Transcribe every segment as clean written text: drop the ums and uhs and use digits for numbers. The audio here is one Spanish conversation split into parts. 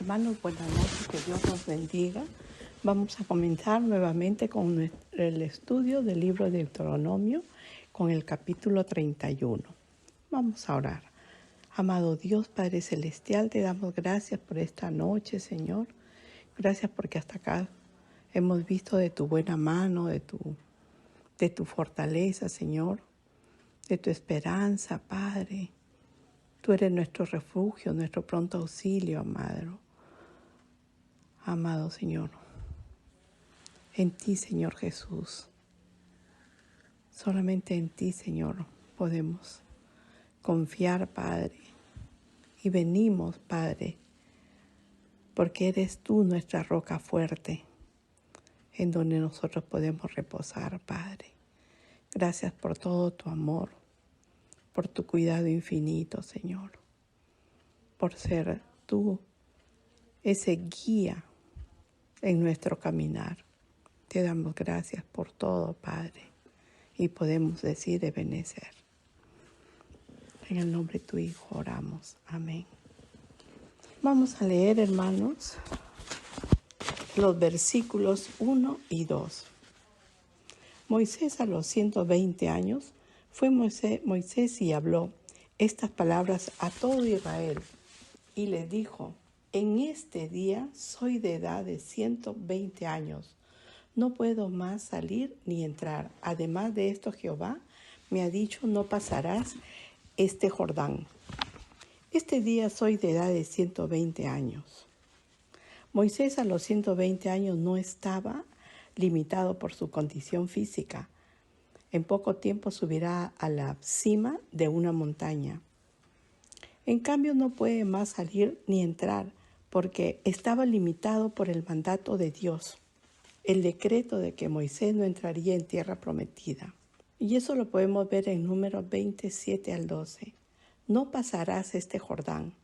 Hermanos, buenas noches, que Dios nos bendiga. Vamos a comenzar nuevamente con el estudio del libro de Deuteronomio, con el capítulo 31. Vamos a orar. Amado Dios, Padre Celestial, te damos gracias por esta noche, Señor. Gracias porque hasta acá hemos visto de tu buena mano, de tu fortaleza, Señor, de tu esperanza, Padre. Tú eres nuestro refugio, nuestro pronto auxilio, amado Señor. En ti, Señor Jesús, solamente en ti, Señor, podemos confiar, Padre. Y venimos, Padre, porque eres tú nuestra roca fuerte, en donde nosotros podemos reposar, Padre. Gracias por todo tu amor, por tu cuidado infinito, Señor, por ser tú ese guía en nuestro caminar. Te damos gracias por todo, Padre, y podemos decir Ebenezer. En el nombre de tu Hijo oramos. Amén. Vamos a leer, hermanos, los versículos 1 y 2. Moisés a los 120 años fue Moisés y habló estas palabras a todo Israel y les dijo: en este día soy de edad de 120 años. No puedo más salir ni entrar. Además de esto, Jehová me ha dicho: no pasarás este Jordán. Este día soy de edad de 120 años. Moisés a los 120 años no estaba limitado por su condición física. En poco tiempo subirá a la cima de una montaña. En cambio, no puede más salir ni entrar porque estaba limitado por el mandato de Dios, el decreto de que Moisés no entraría en tierra prometida. Y eso lo podemos ver en Números 27 al 12. No pasarás este Jordán.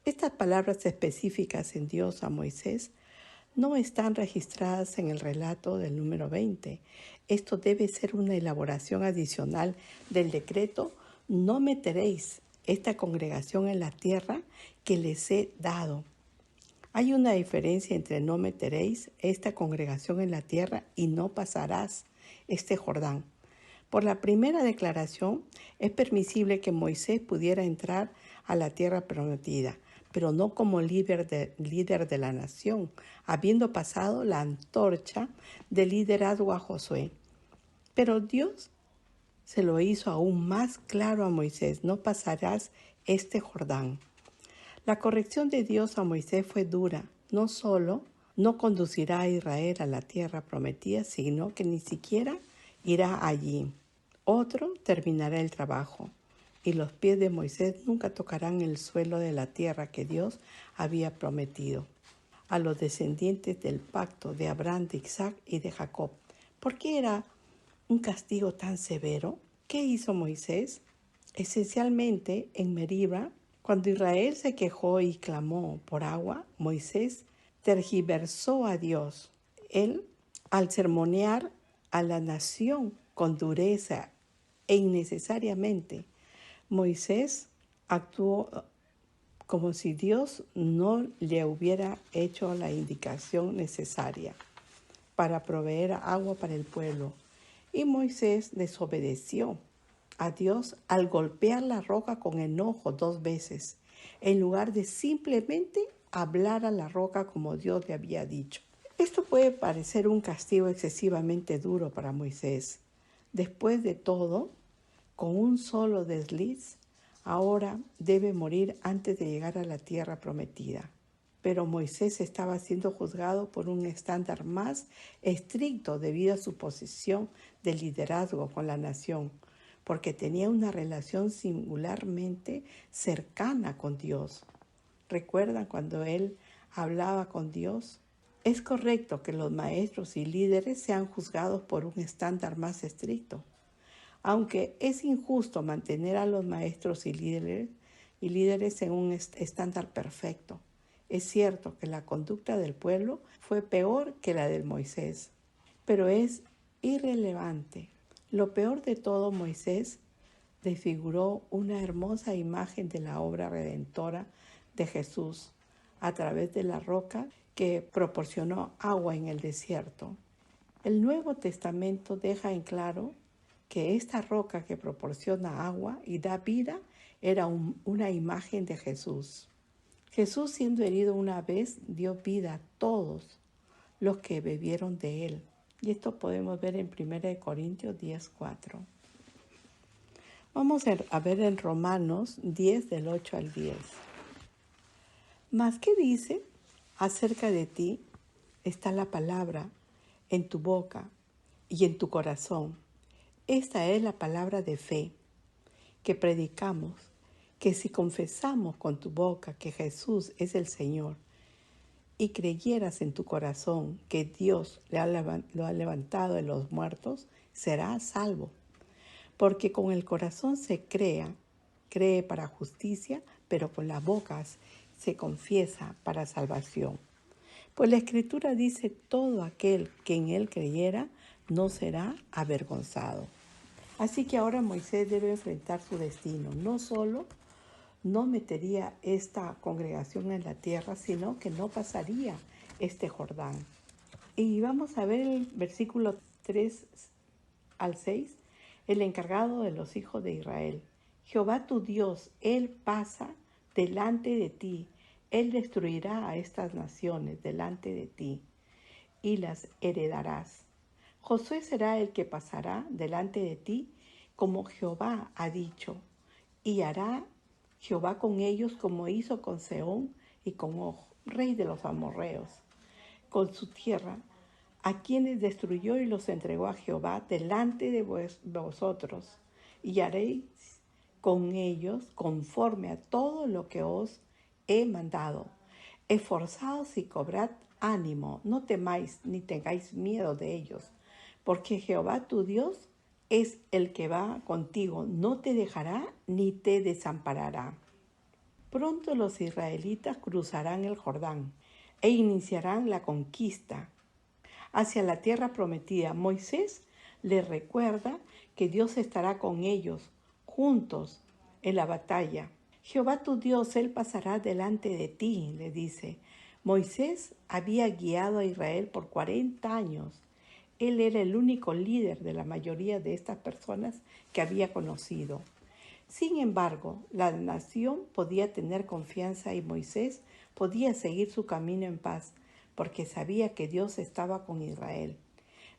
Estas palabras específicas en Dios a Moisés no están registradas en el relato del número 20. Esto debe ser una elaboración adicional del decreto: no meteréis esta congregación en la tierra que les he dado. Hay una diferencia entre no meteréis esta congregación en la tierra y no pasarás este Jordán. Por la primera declaración, es permisible que Moisés pudiera entrar a la tierra prometida, pero no como líder de la nación, habiendo pasado la antorcha de liderazgo a Josué. Pero Dios se lo hizo aún más claro a Moisés: no pasarás este Jordán. La corrección de Dios a Moisés fue dura. No solo no conducirá a Israel a la tierra prometida, sino que ni siquiera irá allí. Otro terminará el trabajo, y los pies de Moisés nunca tocarán el suelo de la tierra que Dios había prometido a los descendientes del pacto de Abraham, de Isaac y de Jacob. ¿Por qué era un castigo tan severo? ¿Qué hizo Moisés? Esencialmente, en Meriba, cuando Israel se quejó y clamó por agua, Moisés tergiversó a Dios. Él, al sermonear a la nación con dureza e innecesariamente, Moisés actuó como si Dios no le hubiera hecho la indicación necesaria para proveer agua para el pueblo. Y Moisés desobedeció a Dios al golpear la roca con enojo 2 veces, en lugar de simplemente hablar a la roca como Dios le había dicho. Esto puede parecer un castigo excesivamente duro para Moisés. Después de todo, con un solo desliz, ahora debe morir antes de llegar a la tierra prometida. Pero Moisés estaba siendo juzgado por un estándar más estricto debido a su posición de liderazgo con la nación, porque tenía una relación singularmente cercana con Dios. ¿Recuerdan cuando él hablaba con Dios? Es correcto que los maestros y líderes sean juzgados por un estándar más estricto, aunque es injusto mantener a los maestros y líderes en un estándar perfecto. Es cierto que la conducta del pueblo fue peor que la de Moisés, pero es irrelevante. Lo peor de todo, Moisés desfiguró una hermosa imagen de la obra redentora de Jesús a través de la roca que proporcionó agua en el desierto. El Nuevo Testamento deja en claro que esta roca que proporciona agua y da vida era una imagen de Jesús. Jesús, siendo herido una vez, dio vida a todos los que bebieron de él. Y esto podemos ver en 1 Corintios 10:4. Vamos a ver en Romanos 10 del 8 al 10. ¿Mas qué dice? Acerca de ti está la palabra en tu boca y en tu corazón. Esta es la palabra de fe que predicamos, que si confesamos con tu boca que Jesús es el Señor y creyeras en tu corazón que Dios lo ha levantado de los muertos, serás salvo. Porque con el corazón se cree para justicia, pero con las bocas se confiesa para salvación. Pues la Escritura dice, todo aquel que en él creyera no será avergonzado. Así que ahora Moisés debe enfrentar su destino. No solo no metería esta congregación en la tierra, sino que no pasaría este Jordán. Y vamos a ver el versículo 3 al 6, el encargado de los hijos de Israel. Jehová tu Dios, Él pasa delante de ti. Él destruirá a estas naciones delante de ti y las heredarás. Josué será el que pasará delante de ti, como Jehová ha dicho, y hará Jehová con ellos como hizo con Sehón y con Og, rey de los amorreos, con su tierra, a quienes destruyó y los entregó a Jehová delante de vosotros, y haréis con ellos conforme a todo lo que os he mandado. Esforzaos y cobrad ánimo, no temáis ni tengáis miedo de ellos, porque Jehová tu Dios es el que va contigo, no te dejará ni te desamparará. Pronto los israelitas cruzarán el Jordán e iniciarán la conquista hacia la tierra prometida. Moisés les recuerda que Dios estará con ellos juntos en la batalla. Jehová tu Dios, Él pasará delante de ti, le dice. Moisés había guiado a Israel por 40 años. Él era el único líder de la mayoría de estas personas que había conocido. Sin embargo, la nación podía tener confianza y Moisés podía seguir su camino en paz, porque sabía que Dios estaba con Israel.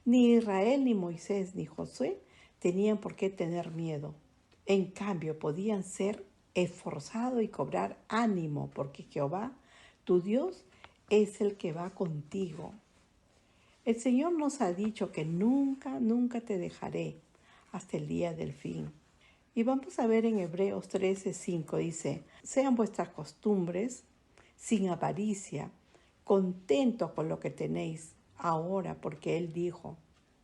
Ni Israel, ni Moisés, ni Josué tenían por qué tener miedo. En cambio, podían ser esforzados y cobrar ánimo, porque Jehová, tu Dios, es el que va contigo. El Señor nos ha dicho que nunca, nunca te dejaré hasta el día del fin. Y vamos a ver en Hebreos 13:5, dice, sean vuestras costumbres sin avaricia, contentos con lo que tenéis ahora, porque Él dijo,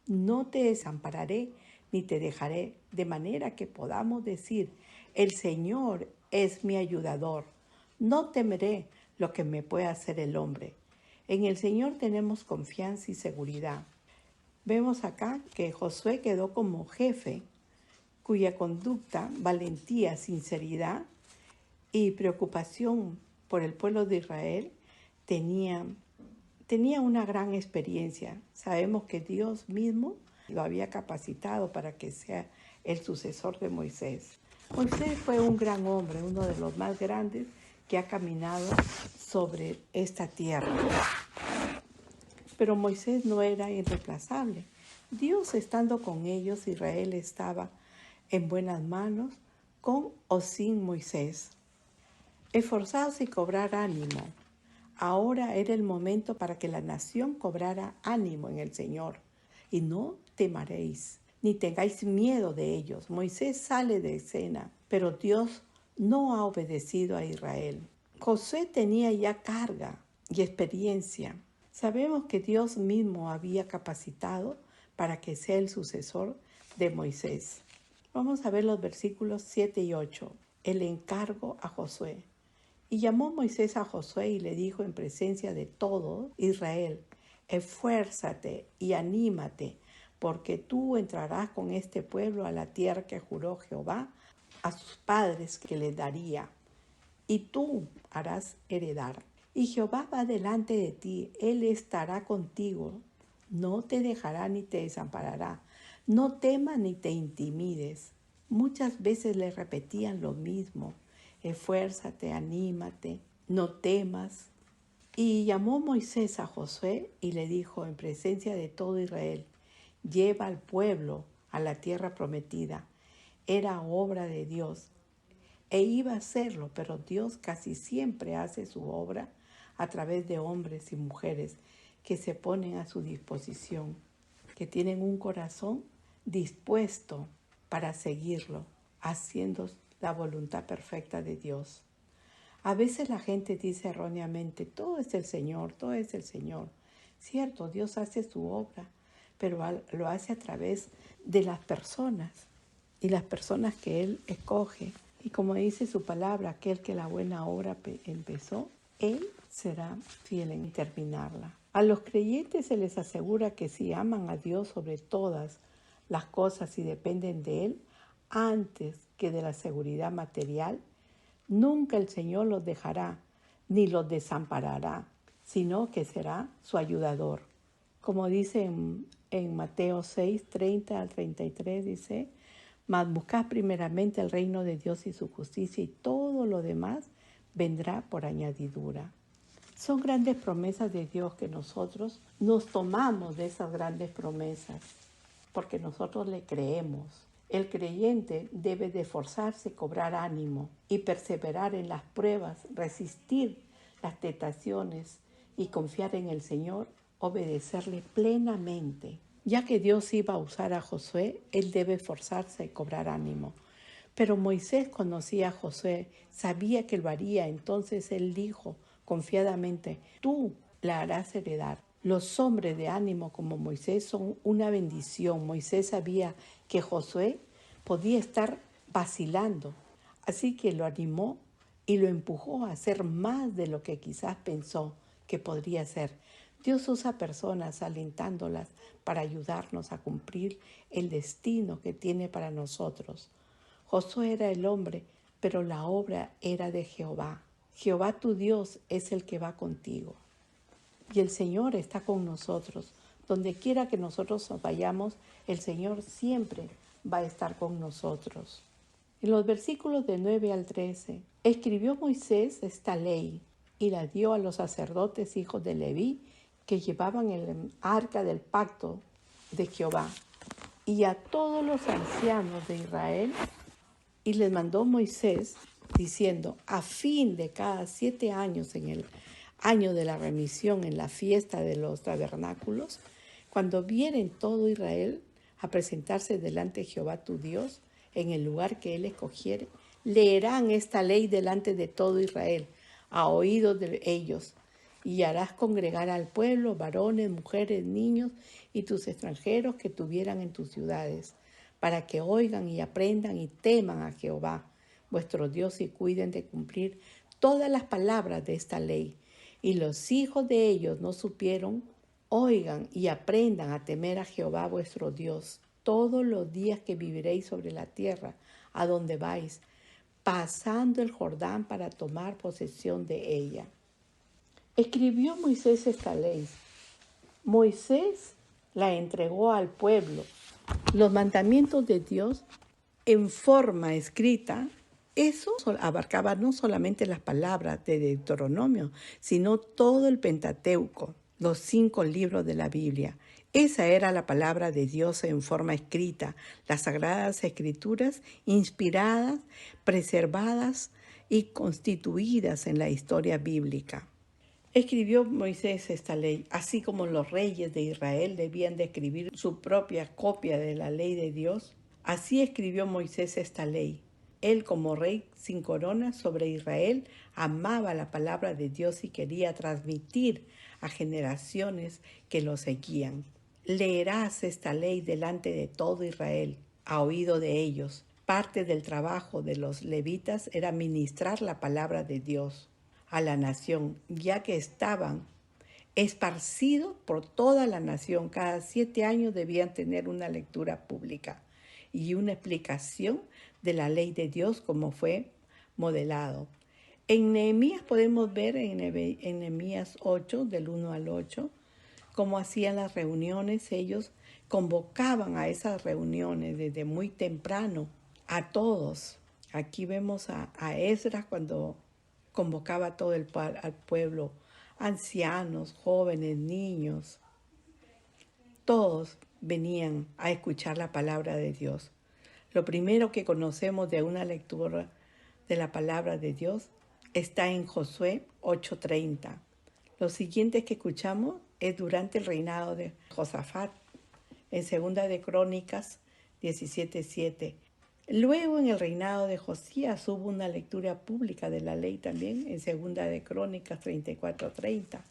no te desampararé ni te dejaré, de manera que podamos decir, el Señor es mi ayudador, no temeré lo que me pueda hacer el hombre. En el Señor tenemos confianza y seguridad. Vemos acá que Josué quedó como jefe, cuya conducta, valentía, sinceridad y preocupación por el pueblo de Israel tenía una gran experiencia. Sabemos que Dios mismo lo había capacitado para que sea el sucesor de Moisés. Moisés fue un gran hombre, uno de los más grandes que ha caminado sobre esta tierra. Pero Moisés no era irreemplazable. Dios estando con ellos, Israel estaba en buenas manos, con o sin Moisés. Esforzaos y cobrar ánimo. Ahora era el momento para que la nación cobrara ánimo en el Señor. Y no temaréis, ni tengáis miedo de ellos. Moisés sale de escena, pero Dios no ha obedecido a Israel. Josué tenía ya carga y experiencia. Sabemos que Dios mismo había capacitado para que sea el sucesor de Moisés. Vamos a ver los versículos 7 y 8. El encargo a Josué. Y llamó Moisés a Josué y le dijo en presencia de todo Israel, esfuérzate y anímate, porque tú entrarás con este pueblo a la tierra que juró Jehová a sus padres que les daría, y tú harás heredar. Y Jehová va delante de ti, Él estará contigo, no te dejará ni te desamparará, no temas ni te intimides. Muchas veces le repetían lo mismo, esfuérzate, anímate, no temas. Y llamó Moisés a Josué y le dijo en presencia de todo Israel, lleva al pueblo a la tierra prometida. Era obra de Dios e iba a hacerlo, pero Dios casi siempre hace su obra a través de hombres y mujeres que se ponen a su disposición, que tienen un corazón dispuesto para seguirlo, haciendo la voluntad perfecta de Dios. A veces la gente dice erróneamente, todo es el Señor, todo es el Señor. Cierto, Dios hace su obra, pero lo hace a través de las personas y las personas que Él escoge. Y como dice su palabra, aquel que la buena obra empezó, Él será fiel en terminarla. A los creyentes se les asegura que si aman a Dios sobre todas las cosas y dependen de Él, antes que de la seguridad material, nunca el Señor los dejará ni los desamparará, sino que será su ayudador. Como dice en Mateo 6, 30 al 33, dice, mas buscad primeramente el reino de Dios y su justicia, y todo lo demás vendrá por añadidura. Son grandes promesas de Dios que nosotros nos tomamos de esas grandes promesas, porque nosotros le creemos. El creyente debe de esforzarse, cobrar ánimo y perseverar en las pruebas, resistir las tentaciones y confiar en el Señor, obedecerle plenamente. Ya que Dios iba a usar a Josué, él debe esforzarse y cobrar ánimo. Pero Moisés conocía a Josué, sabía que lo haría, entonces él dijo confiadamente, tú la harás heredar. Los hombres de ánimo como Moisés son una bendición. Moisés sabía que Josué podía estar vacilando, así que lo animó y lo empujó a hacer más de lo que quizás pensó que podría hacer. Dios usa personas alentándolas para ayudarnos a cumplir el destino que tiene para nosotros. Josué era el hombre, pero la obra era de Jehová. Jehová tu Dios es el que va contigo. Y el Señor está con nosotros. Donde quiera que nosotros vayamos, el Señor siempre va a estar con nosotros. En los versículos de 9 al 13, escribió Moisés esta ley y la dio a los sacerdotes hijos de Leví que llevaban el arca del pacto de Jehová y a todos los ancianos de Israel. Y les mandó Moisés diciendo, a fin de cada 7 años en el año de la remisión, en la fiesta de los tabernáculos, cuando vieren todo Israel a presentarse delante de Jehová tu Dios, en el lugar que él escogiere, leerán esta ley delante de todo Israel, a oídos de ellos, y harás congregar al pueblo, varones, mujeres, niños y tus extranjeros que tuvieran en tus ciudades, para que oigan y aprendan y teman a Jehová, vuestro Dios, y cuiden de cumplir todas las palabras de esta ley. Y los hijos de ellos no supieron, oigan y aprendan a temer a Jehová vuestro Dios todos los días que viviréis sobre la tierra, a donde vais, pasando el Jordán para tomar posesión de ella. Escribió Moisés esta ley. Moisés la entregó al pueblo. Los mandamientos de Dios en forma escrita, eso abarcaba no solamente las palabras de Deuteronomio, sino todo el Pentateuco, los 5 libros de la Biblia. Esa era la palabra de Dios en forma escrita, las sagradas escrituras inspiradas, preservadas y constituidas en la historia bíblica. Escribió Moisés esta ley, así como los reyes de Israel debían de escribir su propia copia de la ley de Dios. Así escribió Moisés esta ley. Él, como rey sin corona sobre Israel, amaba la palabra de Dios y quería transmitir a generaciones que lo seguían. Leerás esta ley delante de todo Israel, a oído de ellos. Parte del trabajo de los levitas era ministrar la palabra de Dios a la nación, ya que estaban esparcidos por toda la nación. Cada 7 años debían tener una lectura pública y una explicación de la ley de Dios como fue modelado. En Nehemías podemos ver en Nehemías 8, del 1 al 8, cómo hacían las reuniones. Ellos convocaban a esas reuniones desde muy temprano a todos. Aquí vemos a Esdras cuando convocaba a todo al pueblo, ancianos, jóvenes, niños. Todos venían a escuchar la palabra de Dios. Lo primero que conocemos de una lectura de la palabra de Dios está en Josué 8:30. Lo siguiente que escuchamos es durante el reinado de Josafat, en Segunda de Crónicas 17:7. Luego, en el reinado de Josías, hubo una lectura pública de la ley también, en Segunda de Crónicas 34:30.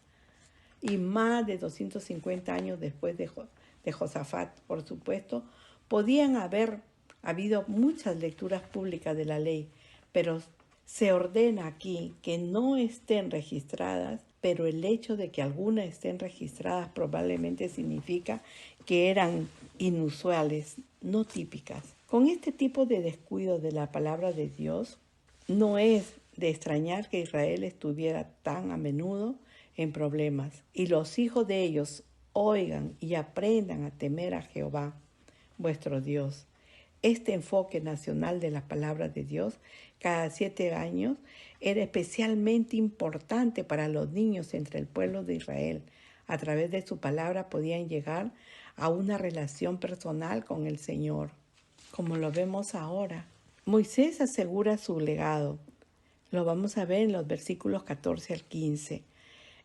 Y más de 250 años después de Josafat, por supuesto, podían haber habido muchas lecturas públicas de la ley, pero se ordena aquí que no estén registradas, pero el hecho de que algunas estén registradas probablemente significa que eran inusuales, no típicas. Con este tipo de descuido de la palabra de Dios, no es de extrañar que Israel estuviera tan a menudo en problemas y los hijos de ellos oigan y aprendan a temer a Jehová, vuestro Dios. Este enfoque nacional de la palabra de Dios cada 7 años era especialmente importante para los niños entre el pueblo de Israel. A través de su palabra podían llegar a una relación personal con el Señor, como lo vemos ahora. Moisés asegura su legado. Lo vamos a ver en los versículos 14 al 15.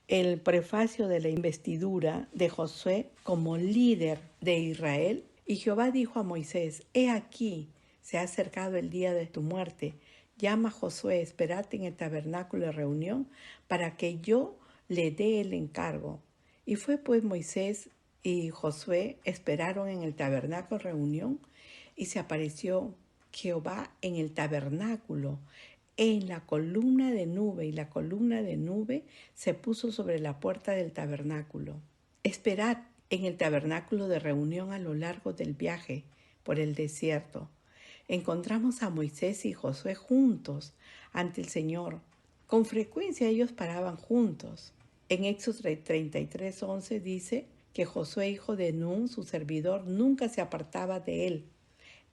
El prefacio de la investidura de Josué como líder de Israel. Y Jehová dijo a Moisés: He aquí, se ha acercado el día de tu muerte. Llama a Josué, espérate en el tabernáculo de reunión, para que yo le dé el encargo. Y fue pues Moisés y Josué esperaron en el tabernáculo de reunión, y se apareció Jehová en el tabernáculo, en la columna de nube, y la columna de nube se puso sobre la puerta del tabernáculo. Esperad en el tabernáculo de reunión a lo largo del viaje por el desierto. Encontramos a Moisés y Josué juntos ante el Señor. Con frecuencia ellos paraban juntos. En Éxodo 33:11 dice que Josué, hijo de Nun, su servidor, nunca se apartaba de él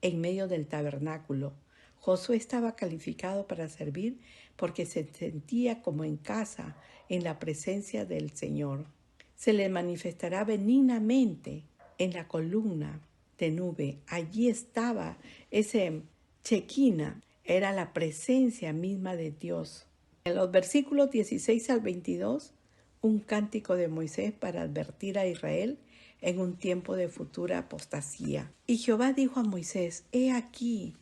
en medio del tabernáculo. Josué estaba calificado para servir porque se sentía como en casa en la presencia del Señor. Se le manifestará benignamente en la columna de nube. Allí estaba ese Shekinah, era la presencia misma de Dios. En los versículos 16 al 22, un cántico de Moisés para advertir a Israel en un tiempo de futura apostasía. Y Jehová dijo a Moisés: He aquí,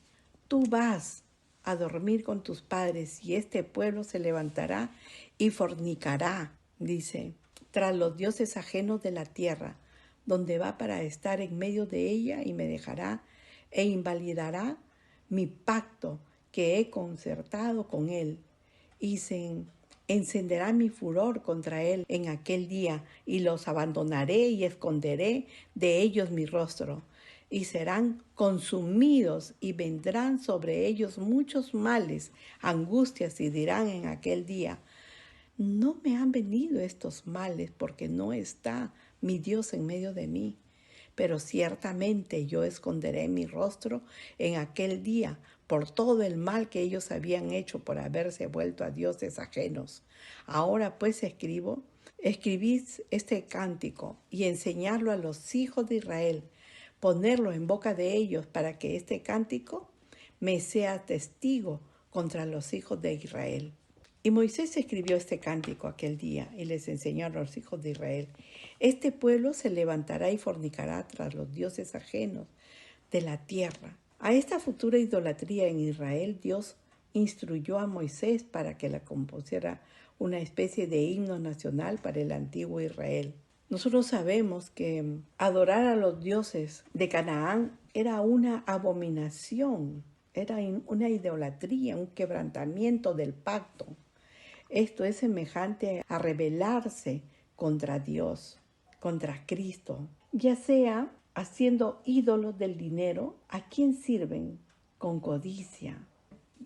tú vas a dormir con tus padres, y este pueblo se levantará y fornicará, dice, tras los dioses ajenos de la tierra, donde va para estar en medio de ella, y me dejará e invalidará mi pacto que he concertado con él, y se encenderá mi furor contra él en aquel día, y los abandonaré y esconderé de ellos mi rostro, y serán consumidos, y vendrán sobre ellos muchos males, angustias, y dirán en aquel día: no me han venido estos males porque no está mi Dios en medio de mí. Pero ciertamente yo esconderé mi rostro en aquel día por todo el mal que ellos habían hecho por haberse vuelto a dioses ajenos. Ahora pues escribid este cántico y enseñarlo a los hijos de Israel, ponerlo en boca de ellos para que este cántico me sea testigo contra los hijos de Israel. Y Moisés escribió este cántico aquel día y les enseñó a los hijos de Israel: Este pueblo se levantará y fornicará tras los dioses ajenos de la tierra. A esta futura idolatría en Israel, Dios instruyó a Moisés para que la compusiera una especie de himno nacional para el antiguo Israel. Nosotros sabemos que adorar a los dioses de Canaán era una abominación, era una idolatría, un quebrantamiento del pacto. Esto es semejante a rebelarse contra Dios, contra Cristo, ya sea haciendo ídolos del dinero. ¿A quién sirven? Con codicia.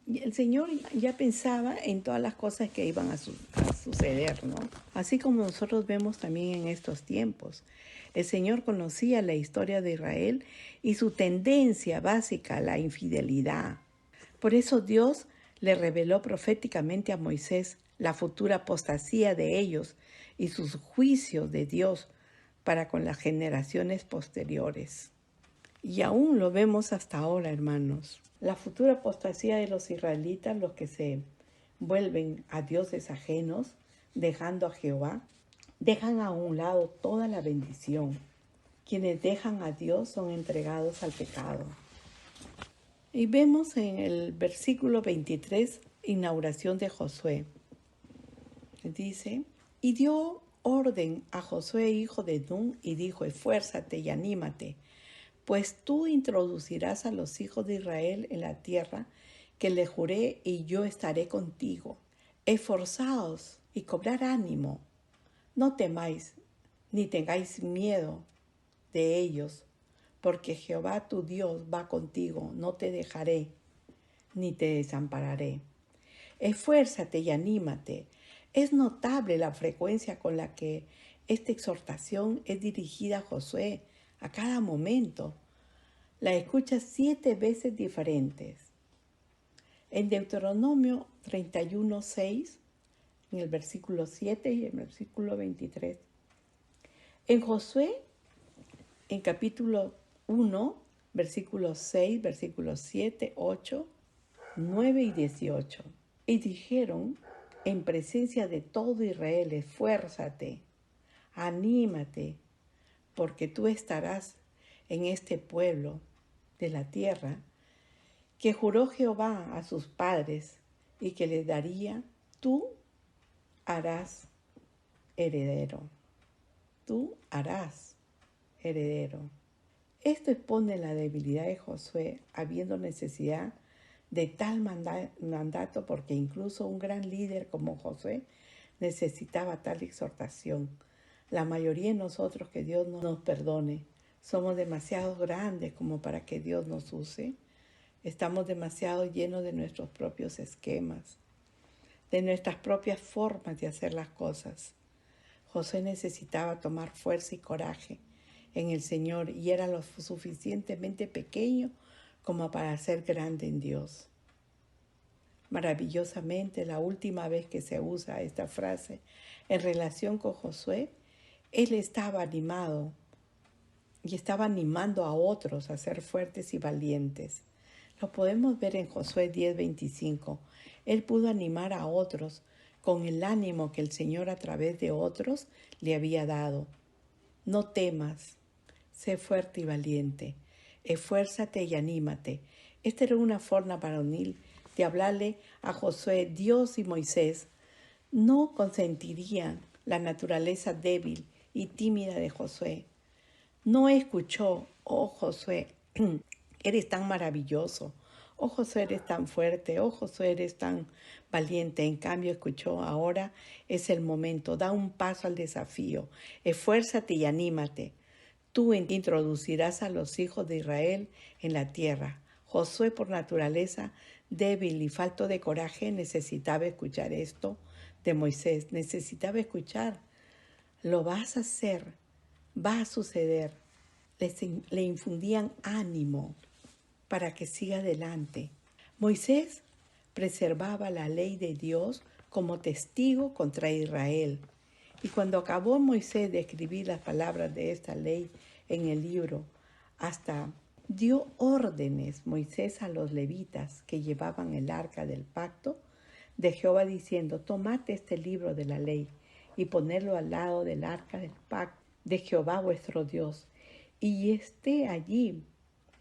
Y el Señor ya pensaba en todas las cosas que iban a suceder, ¿no? Así como nosotros vemos también en estos tiempos. El Señor conocía la historia de Israel y su tendencia básica a la infidelidad. Por eso Dios le reveló proféticamente a Moisés la futura apostasía de ellos y sus juicios de Dios para con las generaciones posteriores. Y aún lo vemos hasta ahora, hermanos. La futura apostasía de los israelitas, los que se vuelven a dioses ajenos, dejando a Jehová, dejan a un lado toda la bendición. Quienes dejan a Dios son entregados al pecado. Y vemos en el versículo 23, inauguración de Josué. Dice, y dio orden a Josué, hijo de Nun, y dijo, esfuérzate y anímate, pues tú introducirás a los hijos de Israel en la tierra que le juré, y yo estaré contigo. Esforzaos y cobrad ánimo. No temáis, ni tengáis miedo de ellos, porque Jehová tu Dios va contigo, no te dejaré, ni te desampararé. Esfuérzate y anímate. Es notable la frecuencia con la que esta exhortación es dirigida a Josué a cada momento. La escucha 7 veces diferentes. En Deuteronomio 31:6, en el versículo 7 y en el versículo 23. En Josué, en capítulo 1, versículos 6, versículos 7, 8, 9 y 18. Y dijeron en presencia de todo Israel, esfuérzate, anímate, porque tú estarás en este pueblo de la tierra que juró Jehová a sus padres y que les daría, tú harás heredero. Tú harás heredero. Esto expone la debilidad de Josué, habiendo necesidad de tal mandato, porque incluso un gran líder como Josué necesitaba tal exhortación. La mayoría de nosotros, que Dios nos perdone, somos demasiado grandes como para que Dios nos use. Estamos demasiado llenos de nuestros propios esquemas, de nuestras propias formas de hacer las cosas. Josué necesitaba tomar fuerza y coraje en el Señor y era lo suficientemente pequeño como para ser grande en Dios. Maravillosamente, la última vez que se usa esta frase en relación con Josué, él estaba animado y estaba animando a otros a ser fuertes y valientes. Lo podemos ver en Josué 10:25. Él pudo animar a otros con el ánimo que el Señor a través de otros le había dado. No temas, sé fuerte y valiente, esfuérzate y anímate. Esta era una forma varonil de hablarle a Josué. Dios y Moisés no consentirían la naturaleza débil y tímida de Josué. No escuchó, oh Josué, eres tan maravilloso, oh Josué, eres tan fuerte, oh Josué, eres tan valiente. En cambio escuchó, ahora es el momento, da un paso al desafío, esfuérzate y anímate. Tú introducirás a los hijos de Israel en la tierra. Josué, por naturaleza débil y falto de coraje, necesitaba escuchar esto de Moisés, necesitaba escuchar, lo vas a hacer, va a suceder. Le infundían ánimo para que siga adelante. Moisés preservaba la ley de Dios como testigo contra Israel. Y cuando acabó Moisés de escribir las palabras de esta ley en el libro, hasta dio órdenes Moisés a los levitas que llevaban el arca del pacto de Jehová, diciendo, tomad este libro de la ley y ponedlo al lado del arca del pacto de Jehová vuestro Dios, y esté allí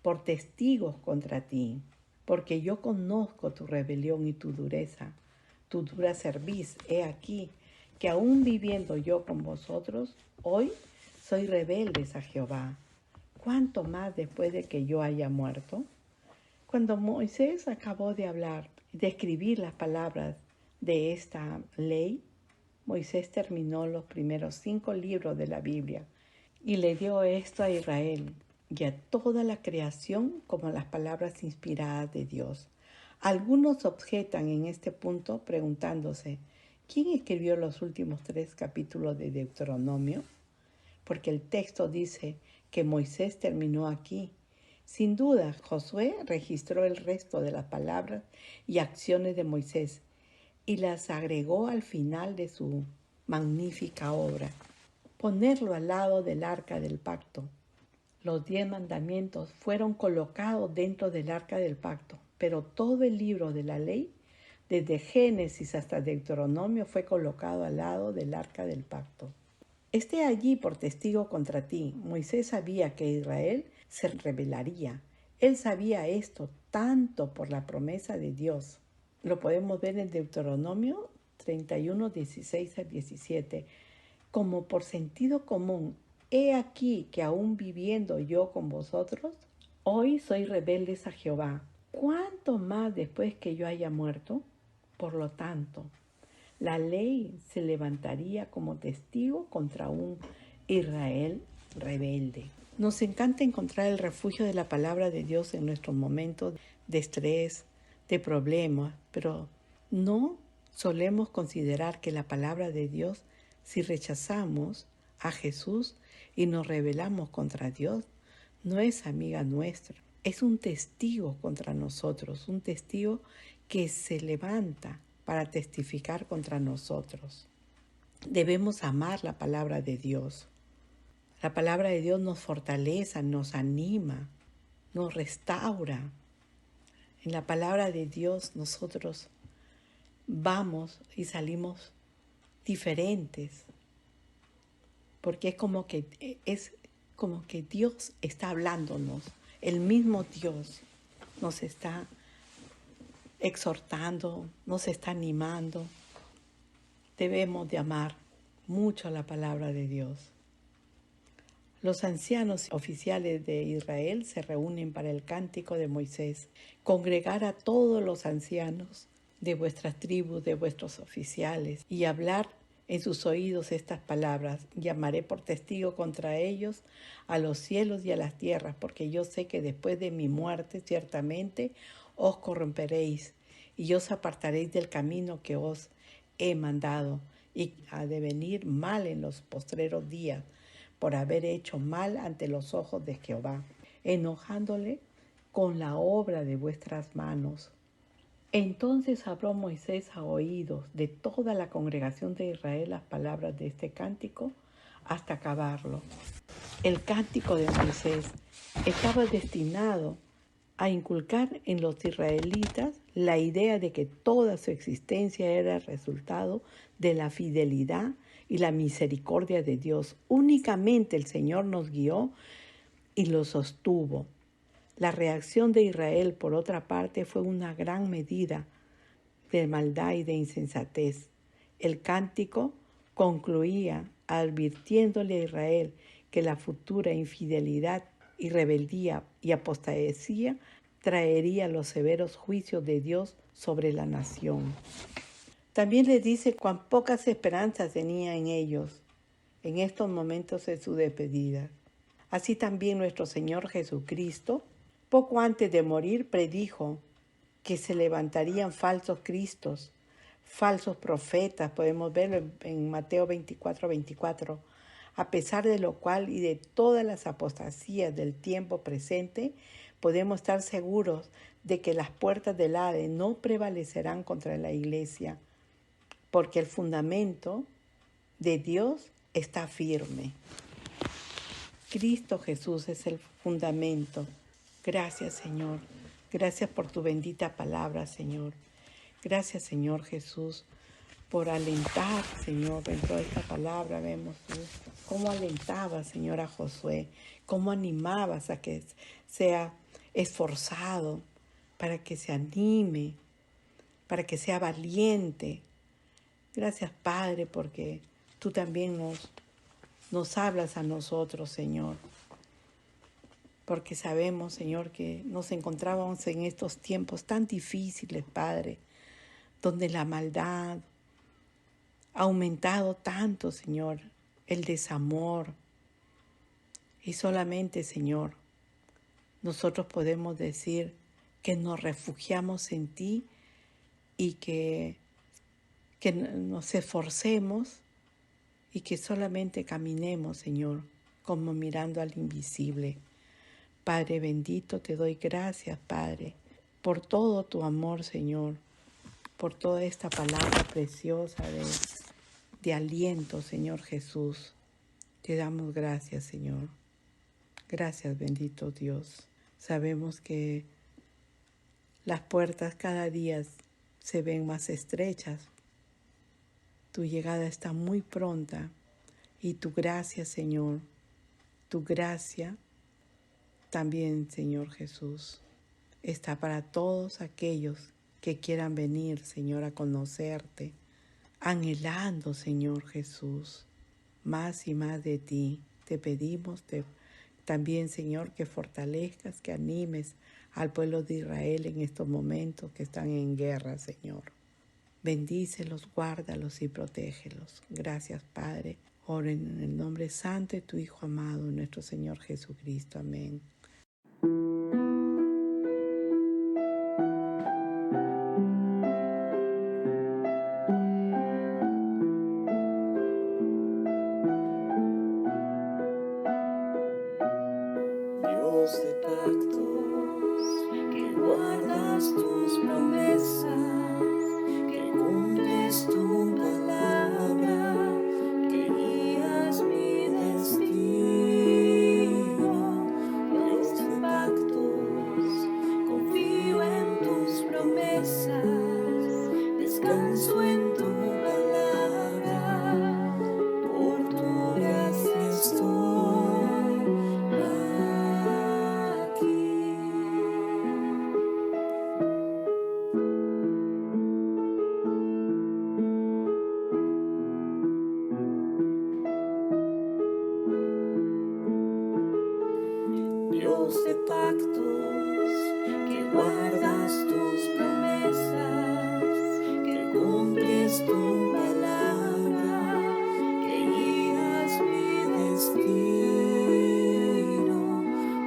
por testigos contra ti, porque yo conozco tu rebelión y tu dureza, tu dura cerviz. He aquí que aún viviendo yo con vosotros, hoy soy rebeldes a Jehová. ¿Cuánto más después de que yo haya muerto? Cuando Moisés acabó de hablar, de escribir las palabras de esta ley, Moisés terminó los primeros 5 libros de la Biblia y le dio esto a Israel y a toda la creación como las palabras inspiradas de Dios. Algunos objetan en este punto preguntándose, ¿quién escribió los últimos 3 capítulos de Deuteronomio? Porque el texto dice que Moisés terminó aquí. Sin duda, Josué registró el resto de las palabras y acciones de Moisés y las agregó al final de su magnífica obra. Ponerlo al lado del arca del pacto. Los 10 mandamientos fueron colocados dentro del arca del pacto, pero todo el libro de la ley, desde Génesis hasta Deuteronomio, fue colocado al lado del arca del pacto. Esté allí por testigo contra ti. Moisés sabía que Israel se rebelaría. Él sabía esto tanto por la promesa de Dios. Lo podemos ver en Deuteronomio 31, 16 al 17. Como por sentido común, he aquí que aún viviendo yo con vosotros, hoy soy rebeldes a Jehová. ¿Cuánto más después que yo haya muerto? Por lo tanto, la ley se levantaría como testigo contra un Israel rebelde. Nos encanta encontrar el refugio de la palabra de Dios en nuestros momentos de estrés, de problemas, pero no solemos considerar que la palabra de Dios, si rechazamos a Jesús y nos rebelamos contra Dios, no es amiga nuestra. Es un testigo contra nosotros, un testigo que se levanta para testificar contra nosotros. Debemos amar la palabra de Dios. La palabra de Dios nos fortalece, nos anima, nos restaura. En la palabra de Dios nosotros vamos y salimos diferentes, porque es como que Dios está hablándonos, el mismo Dios nos está exhortando, nos está animando. Debemos de amar mucho la palabra de Dios. Los ancianos oficiales de Israel se reúnen para el cántico de Moisés. Congregar a todos los ancianos de vuestras tribus, de vuestros oficiales, y hablar en sus oídos estas palabras. Llamaré por testigo contra ellos a los cielos y a las tierras, porque yo sé que después de mi muerte ciertamente os corromperéis y os apartaréis del camino que os he mandado, y ha de venir mal en los postreros días, por haber hecho mal ante los ojos de Jehová, enojándole con la obra de vuestras manos. Entonces habló Moisés a oídos de toda la congregación de Israel las palabras de este cántico hasta acabarlo. El cántico de Moisés estaba destinado a inculcar en los israelitas la idea de que toda su existencia era el resultado de la fidelidad y la misericordia de Dios. Únicamente el Señor nos guió y lo sostuvo. La reacción de Israel, por otra parte, fue una gran medida de maldad y de insensatez. El cántico concluía advirtiéndole a Israel que la futura infidelidad y rebeldía y apostasía traería los severos juicios de Dios sobre la nación. También les dice cuán pocas esperanzas tenía en ellos en estos momentos de su despedida. Así también nuestro Señor Jesucristo, poco antes de morir, predijo que se levantarían falsos cristos, falsos profetas, podemos verlo en Mateo 24:24, a pesar de lo cual y de todas las apostasías del tiempo presente, podemos estar seguros de que las puertas del Hades no prevalecerán contra la Iglesia, porque el fundamento de Dios está firme. Cristo Jesús es el fundamento. Gracias, Señor. Gracias por tu bendita palabra, Señor. Gracias, Señor Jesús, por alentar, Señor, dentro de esta palabra vemos cómo alentabas, Señor, a Josué, cómo animabas a que sea esforzado, para que se anime, para que sea valiente. Gracias, Padre, porque tú también nos hablas a nosotros, Señor, porque sabemos, Señor, que nos encontrábamos en estos tiempos tan difíciles, Padre, donde la maldad ha aumentado tanto, Señor, el desamor. Y solamente, Señor, nosotros podemos decir que nos refugiamos en ti y que nos esforcemos y que solamente caminemos, Señor, como mirando al invisible. Padre bendito, te doy gracias, Padre, por todo tu amor, Señor, por toda esta palabra preciosa de aliento, Señor Jesús. Te damos gracias, Señor. Gracias, bendito Dios. Sabemos que las puertas cada día se ven más estrechas. Tu llegada está muy pronta y tu gracia, Señor, tu gracia también, Señor Jesús, está para todos aquellos que quieran venir, Señor, a conocerte, anhelando, Señor Jesús, más y más de ti. Te pedimos también, Señor, que fortalezcas, que animes al pueblo de Israel en estos momentos que están en guerra, Señor. Bendícelos, guárdalos y protégelos. Gracias, Padre. Oro en el nombre santo de tu Hijo amado, nuestro Señor Jesucristo. Amén. Dios de pactos, que guardas tus promesas, que cumples tu palabra, que guías mi destino. Dios de pactos, confío en tus promesas, descanso en tu palabra, por tu gracia estoy aquí. Dios de pactos, que guardas tus promesas, que cumples tu palabra, que guías mi destino.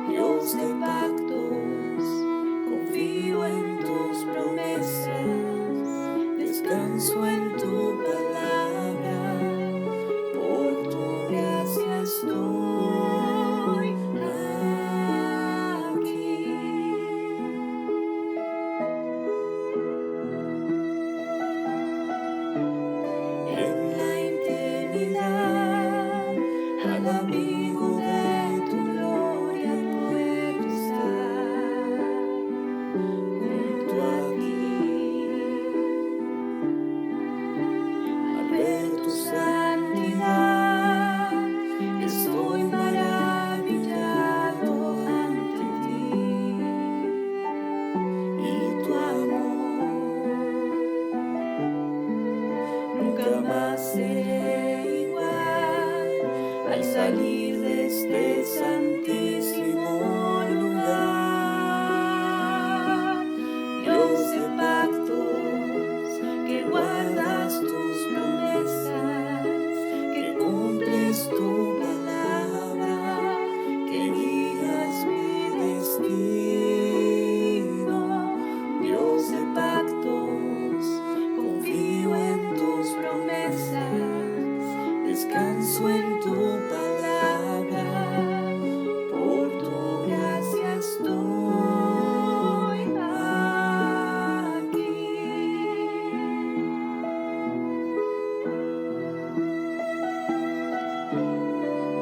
Dios de pactos, confío en tus promesas, descanso en tu palabra, por tu gracia estoy aquí. En la intimidad, al abrigo de tu gloria puedo estar junto a ti. Al ver tu santidad, estoy maravillado ante ti, y tu amor. Nunca más seré igual al salir de este santísimo lugar. Dios de pactos, que guardas tus promesas, que cumples tu palabra, que guías mi destino. Dios de pactos, confío en tus promesas, descanso en tu palabra, por tu gracia estoy aquí.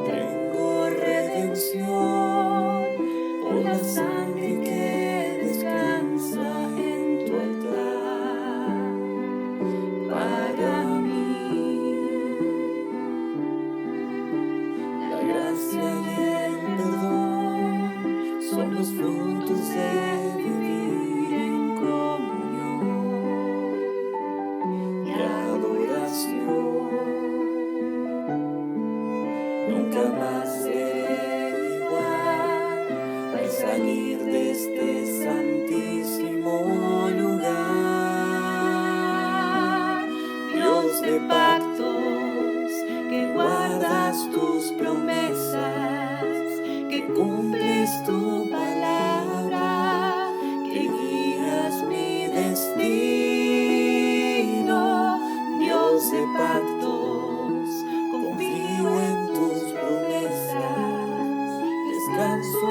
Tengo redención por la sangre que descansa en tu altar. Para mí, la gracia y el perdón son los frutos de vivir en comunión y adoración. Nunca más seré igual al salir de este santísimo lugar. Dios de pactos, que guardas tus promesas, que cumples tu palabra, que corazón.